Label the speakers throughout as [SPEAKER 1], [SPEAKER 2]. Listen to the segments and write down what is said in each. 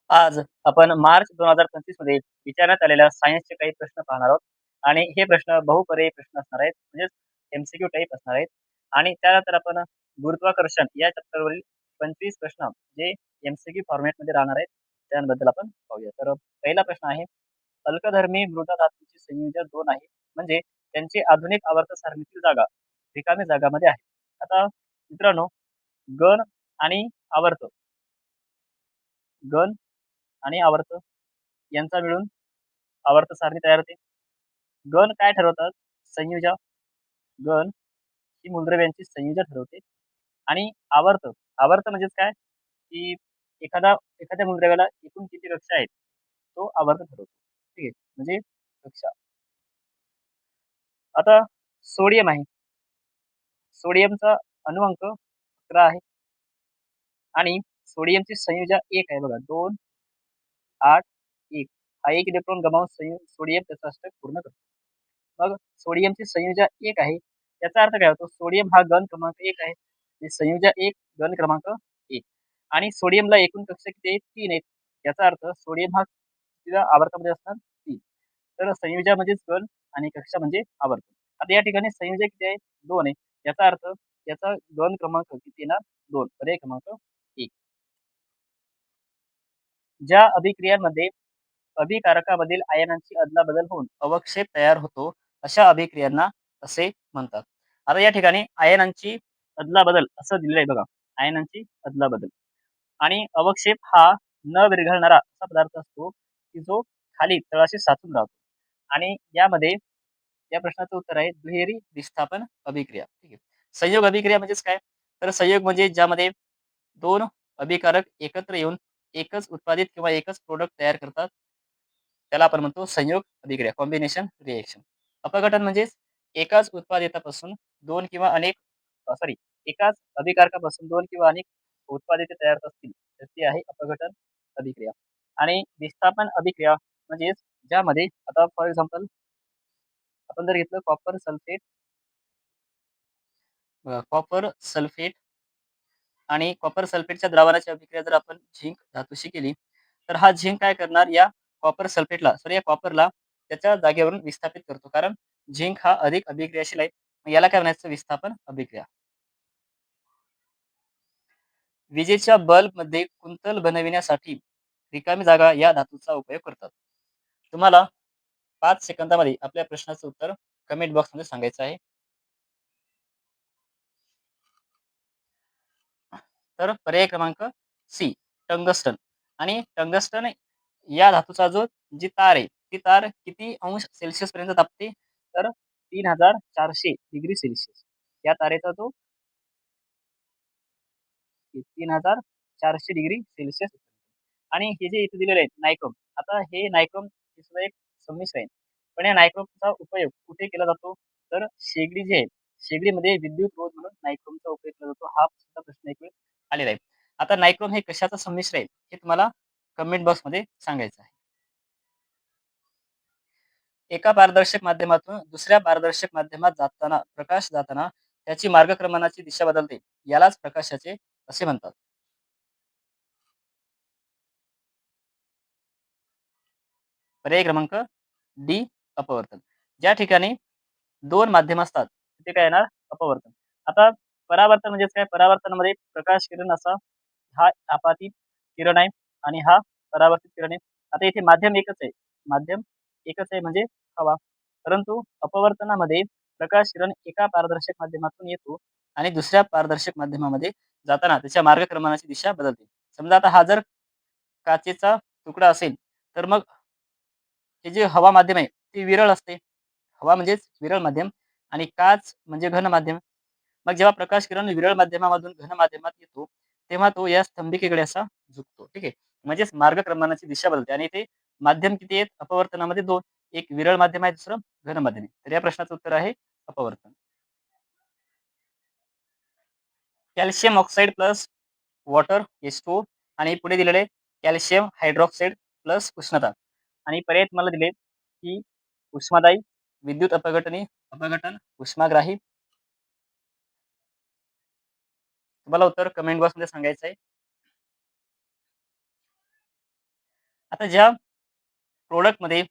[SPEAKER 1] आज आपण मार्च 2025 मध्ये विचारण्यात आलेल्या सायन्सचे काही प्रश्न पाहणार आहोत आणि हे प्रश्न बहुपर्यायी प्रश्न असणार आहेत, म्हणजेच एम-सी-क्यू टाइप असणार आहेत. आणि त्यानंतर आपण गुरुत्वाकर्षण या चॅप्टरवरील 25 प्रश्न जे एम-सी-क्यू फॉर्मॅटमध्ये राहणार आहेत, त्यांबद्दल आपण पाहूया. तर पहिला प्रश्न आहे, अल्कधर्मी मृदा धातूंची संयोजन 2 आहे, म्हणजे त्यांची आधुनिक आवर्त सारणीतील जागा रिकाम्या जागामध्ये आहे. आता मित्रांनो, गण आणि आवर्त गण आणि आवर्त यांचा मिळून आवर्त सारणी तयार होते. गण काय ठरवतात? संयोजा. गण ही मूलद्रव्यांची संयोजा ठरवते. आणि आवर्त, आवर्त म्हणजेच काय? की एखाद्या मूलद्रव्याला एकूण किती कक्षा आहेत, तो आवर्त ठरवतो. ठीक आहे. म्हणजे कक्षा. आता सोडियम आहे. सोडियमचा अणुअंक 11 आहे आणि सोडियमची संयोजा 1 आहे बघा. 2, 8, 1. हा 1 इलेक्ट्रॉन गमावून सोडियम त्याचं अष्टक पूर्ण करतो. मग सोडियमची संयोजा 1 आहे. याचा अर्थ काय होतो? सोडियम हा घन क्रमांक 1 आहे. म्हणजे संयोजा 1 घन क्रमांक 1 आणि सोडियमला एकूण कक्षा किती आहेत? 3 आहेत. याचा अर्थ सोडियम हा कितव्या आवर्तामध्ये असणार? 3. तर संयोजा म्हणजेच घन आणि कक्षा म्हणजे आवर्त. आता या ठिकाणी संयोजक किती आहे? 2 आहे. याचा अर्थ याचा घन क्रमांक किती येणार? 2. पर्याय क्रमांक 1. ज्या अभिक्रियांमध्ये अभिकारकामधील आयनांची अदलाबदल होऊन अवक्षेप तयार होतो, अशा अभिक्रियांना असे म्हणतात. आता या ठिकाणी आयनांची अदलाबदल असं दिलेलं आहे बघा. आयनांची अदलाबदल आणि अवक्षेप हा न विरघळणारा असा पदार्थ असतो, की जो खाली तळाशी साचून राहतो. आणि यामध्ये या प्रश्नाचं उत्तर आहे दुहेरी विस्थापन अभिक्रिया. ठीक आहे. संयोग अभिक्रिया म्हणजेच काय? तर संयोग म्हणजे ज्यामध्ये 2 अभिकारक एकत्र येऊन एकच उत्पादित किंवा एकच प्रॉडक्ट तयार करतात. त्याला आपण म्हणतो संयोग अभिक्रिया, कॉम्बिनेशन रिएक्शन. अपघटन म्हणजेच एकाच उत्पादितापासून 2 किंवा अनेक सॉरी एकाच अभिकारकापासून 2 किंवा अनेक उत्पादिते तयार होत असतील, तर ती आहे अपघटन अभिक्रिया. आणि विस्थापन अभिक्रिया म्हणजेच ज्यामध्ये आता फॉर एक्झाम्पल आपण जर घेतलं कॉपर सल्फेट आणि कॉपर सल्फेटच्या द्रावणाची अभिक्रिया जर आपण झिंक धातूशी केली, तर हा झिंक काय करणार? या कॉपर सल्फेटला सॉरी या कॉपरला त्याच्या जागेवरून विस्थापित करतो. कारण झिंक हा अधिक अभिक्रियाशील आहे. मग याला काय म्हणायचं? विस्थापन अभिक्रिया. विजेच्या बल्बमध्ये कुंतल बनविण्यासाठी रिकामी जागा या धातूचा उपयोग करतात. तुम्हाला 5 सेकंदामध्ये आपल्या प्रश्नाचं उत्तर कमेंट बॉक्समध्ये सांगायचं आहे. तर पर्याय क्रमांक सी, टंगस्टन. आणि टंगस्टन या धातूचा जी तार आहे, ती तार किती अंश सेल्सिअस पर्यंत तापते? तर 3400 डिग्री सेल्सिअस. या तारेचा 3400 डिग्री सेल्सिअस. आणि हे जे इथे दिलेले आहेत नायक्रॉम. आता हे नायक्रॉम हे सुद्धा एक संमिश्र आहे. पण या नायक्रॉमचा उपयोग कुठे केला जातो? तर शेगडी जी आहे, शेगडीमध्ये विद्युत रोध म्हणून नायक्रॉमचा उपयोग केला जातो. हा सुद्धा प्रश्न एक वेळ आलेला आहे. आता नायक्रॉम हे कशाचं संमिश्र आहे, हे तुम्हाला कमेंट बॉक्समध्ये सांगायचं आहे. एका पारदर्शक माध्यमातून दुसऱ्या पारदर्शक माध्यमात प्रकाश जाताना त्याची मार्गक्रमणाची दिशा बदलते. यालाच प्रकाशाचे असे म्हणतात. पर्याय क्रमांक डी, अपवर्तन. ज्या ठिकाणी 2 माध्यम असतात, तिथे काय येणार? अपवर्तन. आता परावर्तन म्हणजेच काय? परावर्तनामध्ये प्रकाश किरण असा हा आपातित किरण आहे आणि हा परावर्तित किरण आहे. आता इथे माध्यम एकच आहे. माध्यम एकच आहे म्हणजे हवा. परंतु अपवर्तनामध्ये प्रकाश किरण एका पारदर्शक माध्यमातून येतो आणि दुसऱ्या पारदर्शक माध्यमामध्ये जाताना त्याच्या मार्गक्रमणाची दिशा बदलते. समजा आता हा जर काचेचा तुकडा असेल, तर मग हे जे हवा माध्यम आहे, ती विरळ असते. हवा म्हणजेच विरळ माध्यम आणि काच म्हणजे घन माध्यम. मग जेव्हा प्रकाश किरण विरळ माध्यमामधून घन माध्यमात येतो, तेव्हा तो या स्तंभिकेकडे असा झुकतो. ठीक आहे. म्हणजेच मार्गक्रमणाची दिशा बदलते आणि ते माध्यम किती आहेत अपवर्तनामध्ये? 2. एक विरळ माध्यम आहे, दुसरं घन माध्यम आहे. तर या प्रश्नाचं उत्तर आहे अपवर्तन. Calcium oxide plus water H2O आणि पुढे दिलेले कॅल्शियम हायड्रॉक्साईड प्लस उष्णता. आणि पर्याय तुम्हाला दिले, की उष्मादायी, विद्युत अपघटन, उष्माग्राही. तुम्हाला उत्तर कमेंट बॉक्समध्ये सांगायचं आहे. आता ज्या प्रॉडक्टमध्ये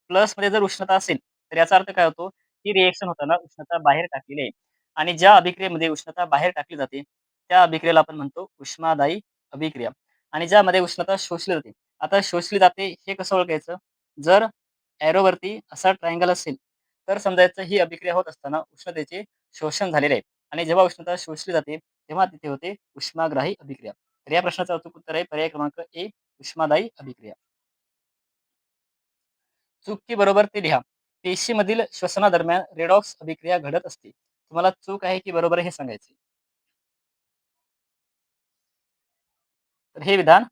[SPEAKER 1] प्लसमध्ये जर उष्णता असेल, तर याचा अर्थ काय होतो, ही रिएक्शन होताना उष्णता बाहेर टाकलेली आहे आणि ज्या अभिक्रियेमध्ये उष्णता बाहेर टाकली जाते, त्या अभिक्रियेला आपण म्हणतो उष्मादायी अभिक्रिया आणि ज्यामध्ये उष्णता शोषली जाते. आता शोषली जाते हे कसं ओळखायचं? जर एरोवरती असा ट्रायंगल असेल, तर समजायचं ही अभिक्रिया होत असताना उष्णतेचे शोषण झालेले आहे आणि जेव्हा उष्णता शोषली जाते, तेव्हा तिथे होते उष्माग्राही अभिक्रिया. तर या प्रश्नाचं अचूक उत्तर आहे पर्याय क्रमांक ए, उष्मादायी अभिक्रिया. चूक बरोबर ते लिहा. पेशीमधील श्वसनादरम्यान रेडॉक्स अभिक्रिया घडत असते. तुम्हाला चूक आहे की बरोबर आहे हे सांगायचे. तर हे विधान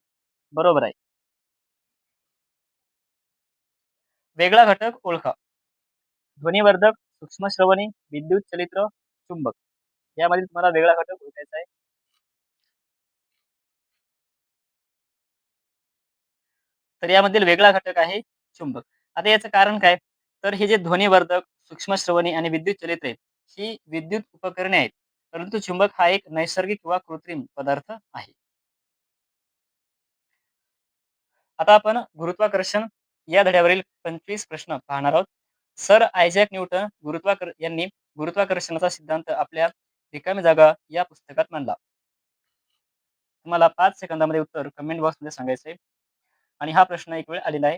[SPEAKER 1] बरोबर आहे. वेगळा घटक ओळखा. ध्वनिवर्धक, सूक्ष्मश्रवणी, विद्युत चलित्र, चुंबक. यामधील तुम्हाला वेगळा घटक ओळखायचा आहे. तर यामधील वेगळा घटक आहे चुंबक. आता याचं कारण काय? तर हे जे ध्वनिवर्धक, सूक्ष्मश्रवणी आणि विद्युत चलित्र आहेत, ही विद्युत उपकरणे आहेत. परंतु चुंबक हा एक नैसर्गिक किंवा कृत्रिम पदार्थ आहे. आता आपण गुरुत्वाकर्षण या धड्यावरील 25 प्रश्न पाहणार आहोत. सर आयझॅक न्यूटन यांनी गुरुत्वाकर्षणाचा सिद्धांत आपल्या रिकामी जागा या पुस्तकात मांडला. तुम्हाला 5 सेकंदामध्ये उत्तर कमेंट बॉक्समध्ये सांगायचं आहे आणि हा प्रश्न एक वेळ आलेला आहे.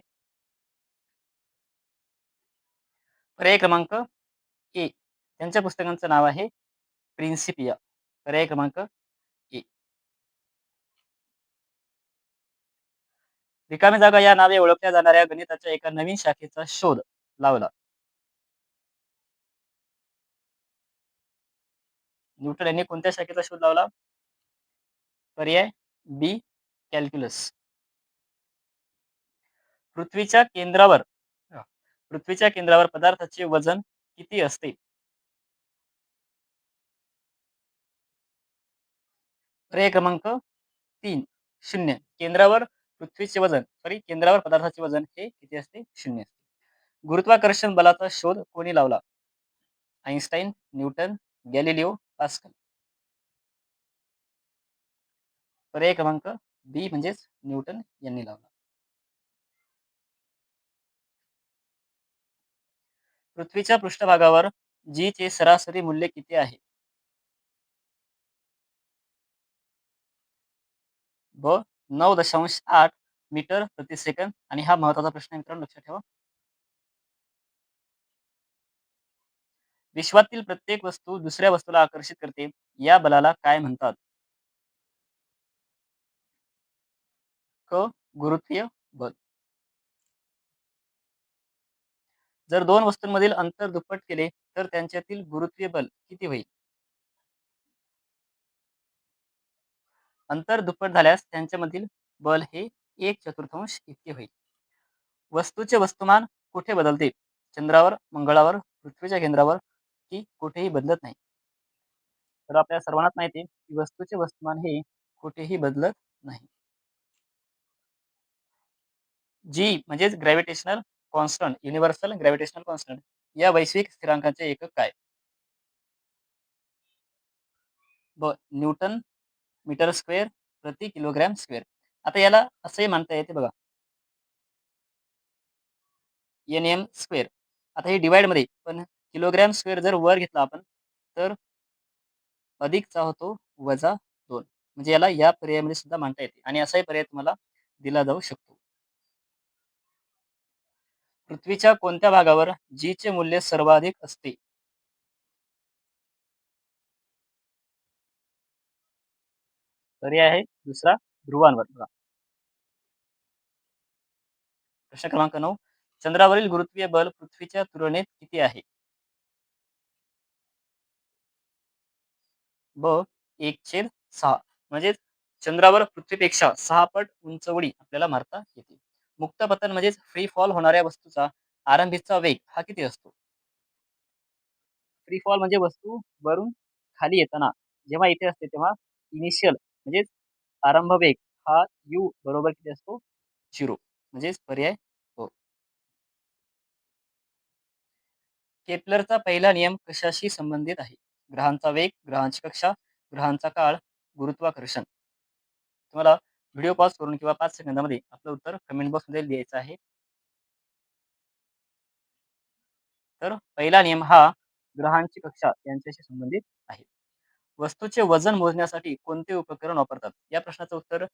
[SPEAKER 1] पर्याय क्रमांक ए. त्यांच्या पुस्तकांचं नाव आहे प्रिन्सिपिया. पर्याय क्रमांक ए. रिकामी जागा या नावे ओळखल्या जाणाऱ्या गणिताच्या एका नवीन शाखेचा शोध लावला. न्यूटन यांनी कोणत्या शाखेचा शोध लावला? पर्याय बी, कॅल्क्युलस. पृथ्वीच्या केंद्रावर पृथ्वीच्या केंद्रावर पदार्थाचे वजन किती असते? पर्याय क्रमांक 3 0. केंद्रावर पदार्थाचे वजन हे किती असते? 0 असते. गुरुत्वाकर्षण बलाचा शोध कोणी लावला? Einstein, Newton, Galileo, pascal. पर्याय क्रमांक बी म्हणजेच न्यूटन यांनी लावला. पृथ्वीच्या पृष्ठभागावर जी चे सरासरी मूल्य किती आहे? ब 9.8 मीटर प्रति सेकंद आणि हा महत्वाचा प्रश्न आहे मित्रांनो लक्षात ठेवा. विश्वातील प्रत्येक वस्तू दुसऱ्या वस्तूला आकर्षित करते. या बलाला काय म्हणतात? क. गुरुत्वीय बल. जर दोन वस्तूंमधील अंतर दुप्पट केले तर त्यांच्यातील गुरुत्वीय बल किती होईल? अंतर दुप्पट झाल्यास त्यांच्यामधील बल हे 1/4 इतके होईल. वस्तूचे वस्तुमान कुठे बदलते? चंद्रावर, मंगळावर, पृथ्वीच्या केंद्रावर की कुठेही बदलत नाही. तर आपल्या सर्वांनाच माहिती आहे की वस्तूचे वस्तुमान हे कुठेही बदलत नाही. जी म्हणजेच gravitational constant, universal gravitational constant या वैश्विक स्थिरांकाचे एकक काय? न्यूटन मीटर स्क्वेअर प्रति किलोग्रॅम स्क्वेअर. आता याला असंही म्हणता येते बघा, एन-एम स्क्वेअर. आता हे डिव्हाइडमध्ये पण किलोग्रॅम स्क्वेअर जर वर घेतला आपण, तर अधिकचा होतो -2. म्हणजे याला या पर्यायामध्ये सुद्धा मांडता येते आणि असाही पर्याय तुम्हाला दिला जाऊ शकतो. पृथ्वीच्या कोणत्या भागावर G चे मूल्य सर्वाधिक असते? पर्याय आहे दुसरा, ध्रुवांवर. बघा, प्रश्न क्रमांक 9. चंद्रावरील गुरुत्वीय बल पृथ्वीच्या तुलनेत किती आहे? ब 1/6. म्हणजेच चंद्रावर पृथ्वीपेक्षा 6 पट उंच उडी आपल्याला मारता येते. मुक्त पतन म्हणजेच फ्री फॉल होणाऱ्या वस्तूचा आरंभीचा वेग हा किती असतो? फ्री फॉल म्हणजे वस्तू वरून खाली येताना जेव्हा इथे असते तेव्हा इनिशियल म्हणजेच आरंभ वेग हा u बरोबर किती असतो? 0. म्हणजेच पर्याय हो. केपलरचा पहिला नियम कशाशी संबंधित आहे? ग्रहांचा वेग, ग्रहांची कक्षा, ग्रहांचा काळ, गुरुत्वाकर्षण. तुम्हाला व्हिडिओ पॉज करून किंवा 5 सेकंदामध्ये आपलं उत्तर कमेंट बॉक्समध्ये लिहायचं आहे. तर पहिला नियम हा ग्रहांची कक्षा यांच्याशी संबंधित आहे. वस्तूचे वजन मोजण्यासाठी कोणते उपकरण वापरतात? या प्रश्नाचं उत्तर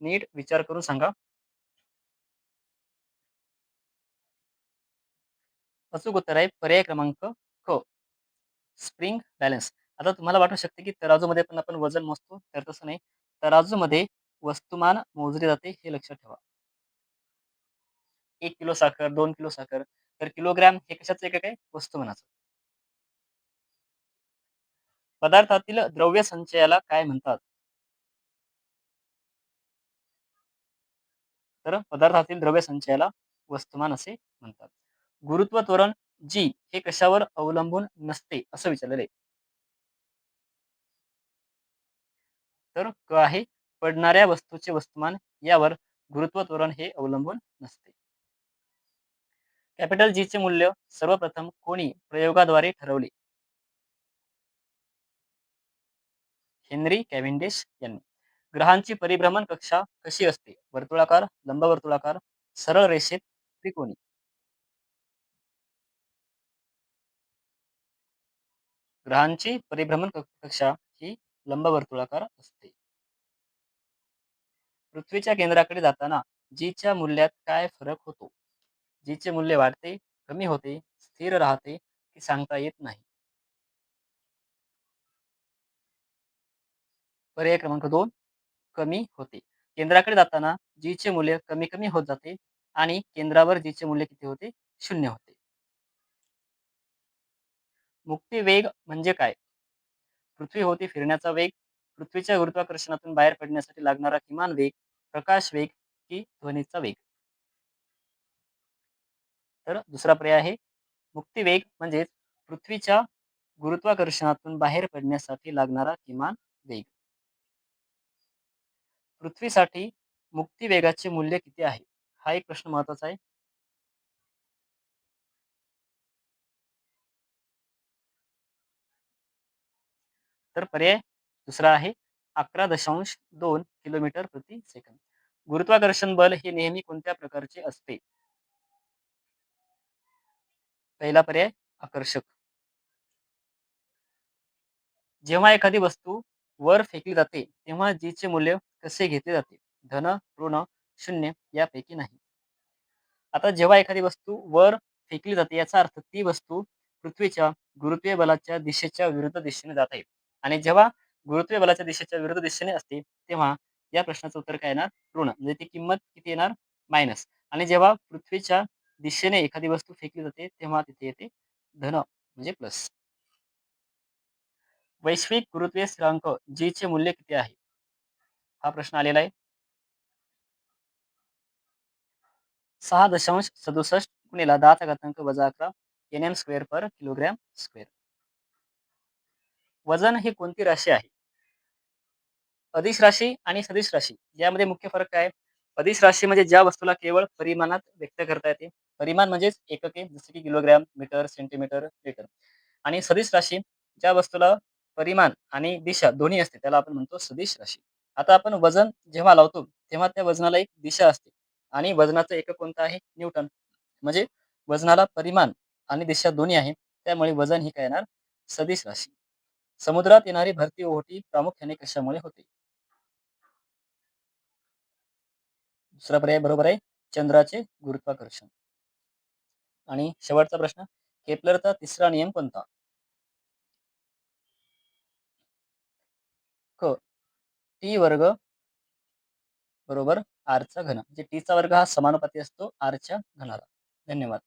[SPEAKER 1] नीट विचार करून सांगा. अचूक उत्तर आहे पर्याय क्रमांक क. Spring balance. आता तुम्हाला वाटू शकते, की तराजूमध्ये पण आपण वजन मोजतो, तर तसं नाही. तराजूमध्ये वस्तुमान मोजले जाते हे लक्षात ठेवा. 1 किलो साखर, 2 किलो साखर, तर किलोग्रॅम हे कशाचं एकक आहे? वस्तुमानाचं. पदार्थातील द्रव्य संचयाला काय म्हणतात? तर पदार्थातील द्रव्य संचयाला वस्तुमान असे म्हणतात. गुरुत्व त्वरण G हे कशावर अवलंबून नसते असं विचारलेलं आहे. तर क आहे पडणाऱ्या वस्तूचे वस्तुमान यावर गुरुत्व त्वरण हे अवलंबून नसते. कॅपिटल जी चे मूल्य सर्वप्रथम कोणी प्रयोगाद्वारे ठरवले? हेनरी कॅव्हेंडिश यांनी. ग्रहांची परिभ्रमण कक्षा कशी असते? वर्तुळाकार, लंबवर्तुळाकार, सरळ रेषेत, त्रिकोणी. ग्रहांची परिभ्रमण कक्षा ही लंबवर्तुळाकार असते. पृथ्वीच्या केंद्राकडे जाताना जी च्या मूल्यात काय फरक होतो? जी चे मूल्य वाढते, कमी होते, स्थिर राहते की सांगता येत नाही. पर्याय क्रमांक 2 कमी होते. केंद्राकडे जाताना जी चे मूल्य कमी-कमी होत जाते आणि केंद्रावर जी चे मूल्य किती होते? 0 होते. मुक्ती वेग म्हणजे काय? पृथ्वीभोवती फिरण्याचा वेग, पृथ्वीच्या गुरुत्वाकर्षणातून बाहेर पडण्यासाठी लागणारा किमान वेग, प्रकाश वेग की ध्वनीचा वेग? तर दुसरा पर्याय आहे मुक्ती वेग म्हणजेच पृथ्वीच्या गुरुत्वाकर्षणातून बाहेर पडण्यासाठी लागणारा किमान वेग. पृथ्वीसाठी मुक्ती वेगाचे मूल्य किती आहे? हा एक प्रश्न महत्वाचा आहे. तर पर्याय दुसरा आहे 11.2 किलोमीटर प्रति सेकंद. गुरुत्वाकर्षण बल हे नेहमी कोणत्या प्रकारचे असते? पहिला पर्याय आकर्षक. जेव्हा एखादी वस्तू वर फेकली जाते, तेव्हा जीचे मूल्य कसे घेतले जाते? धन, ऋण, शून्य यापैकी नाही. आता जेव्हा एखादी वस्तू वर फेकली जाते, याचा अर्थ ती वस्तू पृथ्वीच्या गुरुत्वीय बलाच्या दिशेच्या विरुद्ध दिशेने जात आहे. आणि जेव्हा गुरुत्वीय बलाच्या दिशेच्या विरुद्ध दिशेने असते, तेव्हा या प्रश्नाचं उत्तर काय येणार? ऋण. म्हणजे ती किंमत किती येणार? मायनस. आणि जेव्हा पृथ्वीच्या दिशेने एखादी वस्तू फेकली जाते, तेव्हा तिथे येते धन म्हणजे प्लस. वैश्विक गुरुत्वीय स्थिरांक G चे मूल्य किती आहे? हा प्रश्न आलेला आहे. 6.67 गुणिले 10 चा घातांक वजा 11 Nm² पर किलोग्रॅम स्क्वेअर. वजन ही कोणती राशी आहे? अदिश राशी आणि सदिश राशी यामध्ये मुख्य फरक काय आहे? अदिश राशी म्हणजे ज्या वस्तूला केवळ परिमाणात व्यक्त करता येते. परिमाण म्हणजेच एकके जसे की किलोग्रॅम, मीटर, सेंटीमीटर, लिटर. आणि सदिश राशी ज्या वस्तूला परिमाण आणि दिशा दोन्ही असते त्याला आपण म्हणतो सदिश राशी. आता आपण वजन जेव्हा लावतो तेव्हा त्या वजनाला एक दिशा असते आणि वजनाचं एकक कोणतं आहे? न्यूटन. म्हणजे वजनाला परिमाण आणि दिशा दोन्ही आहे. त्यामुळे वजन ही काय येणार? सदिश राशी. समुद्रात येणारी भरती ओहोटी प्रामुख्याने कशामुळे होते? दुसरा पर्याय बरोबर आहे. चंद्राचे गुरुत्वाकर्षण. आणि शेवटचा प्रश्न, केपलरचा तिसरा नियम कोणता? क. टी वर्ग बरोबर आरचा घन. म्हणजे टीचा वर्ग हा समानुपाती असतो आरच्या घनाला. धन्यवाद.